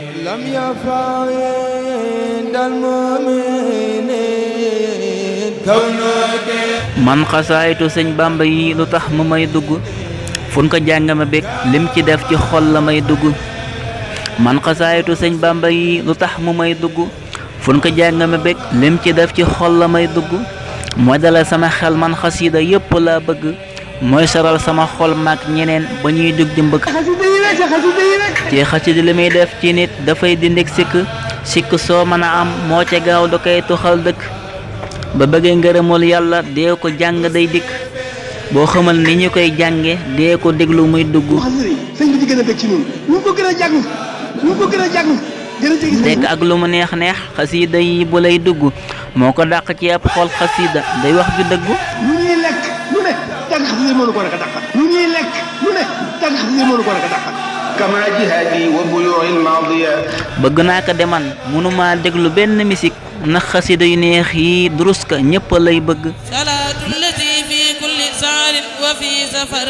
لم يفعل المؤمنين كونك man xasaayitu sëñ Bamba yi lu tax mu may dugg fun ko jàng ma bég lim ci def ci xol la may dugg man xasaayitu sëñ Bamba yi lu tax mu may dugg fun ko jàng ma bég lim ci def ci xol la may dugg mooy dalal sama xel man xasida yépp laa bëgg mooy saral sama xol maag ñeneen ba ñuy jug di mbëgg ci xasida li muy def ci nit dafay dindik sikk soo mën a am moo ca gaaw da koy tuxal dëkk ba bëggee ngërëmul yàlla dee ko jàng day dikk boo xamal ni ñu koy jànge dee ko déglu muy dugg sëñ bi di gën a bëgg ci ñun ñu ko gën a jàng ñu ko gën a jàng nekk ak lu mu neex neex xasida yi bu lay dugg moo ko dàq ci ab xol xasida day wax ju dëggu lu ñuy lekk lu ne jàng xasida mënu ko rek a dàqal lu ñuy lekk lu ne jàng xasida mënu ko rek a dàqal kama jihaadi wa buyu'il maadiya bëgg naa ko deman mënuma déglu benn misik ndax xasida yu neex yi durus ka ñëpp lay bëgg salaatu lati fi kulli saarin wa fi safar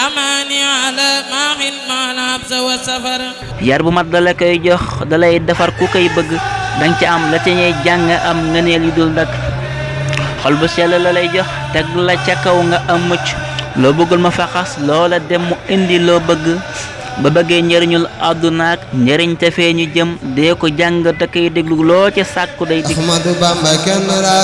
amaani ala maaxin maana absa wa safar yar bu mat dala koy jox dalay defar ku koy bëgg danga ci am la ca ñuy jàng am ngëneel yu dul dakk xol bu sell la lay jox teg la ca kaw nga am mucc loo bëggul ma faxas loola dem mu indi loo bëgg ba bëggee njëriñul àdduna ak njëriñ te fee ñu jëm dee ko jàng te koy déglu loo ca sàkku day dig Ahmadu Bamba kenn la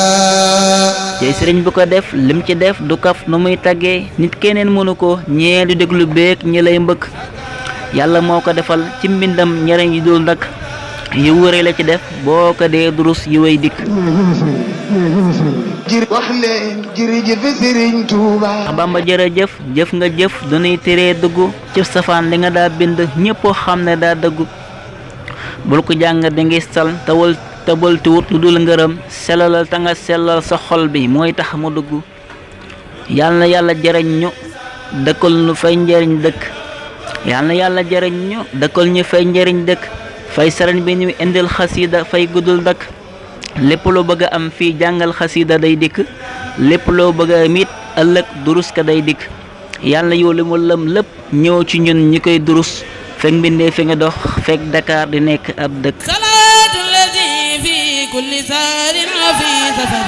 tey sëriñ bu ko def lim ci def du kaf nu muy taggee nit keneen mënu ko ñee du déglu beeg ñi lay mbëkk yàlla moo ko defal ci mbindam njëriñ yi dul dakk yu wëree la ci def boo ko dee durus yu way dikk wax leen jërëjëf Sëriñ Tuuba Bamba jërëjëf jëf nga jëf dunuy teree dugg ci safaan li nga daa bind ñépp xam ne daa dëggu bul ko jàng di ngi sal tawal tuut lu dul ngërëm sellalal ta nga sellal sa xol bi mooy tax mu dugg yàlla na yàlla jëriñ ñu dëkkal ñu fay njëriñ dëkk yàlla na yàlla jëriñ ñu dëkkal ñu fay njëriñ dëkk fay sëriñ bi ñu indil xasida fay guddul dëkk lépp loo bëgg a am fii jàngal xasida day dikk lépp loo bëgg a mit ëllëg durus ka day dikk yàlla yow li mu lëm lépp ñëw ci ñun ñi koy durus fekk mbindee fi nga dox fekk Dakar di nekk ab dëkk salaatu lati fi kulli saarin wa fi safar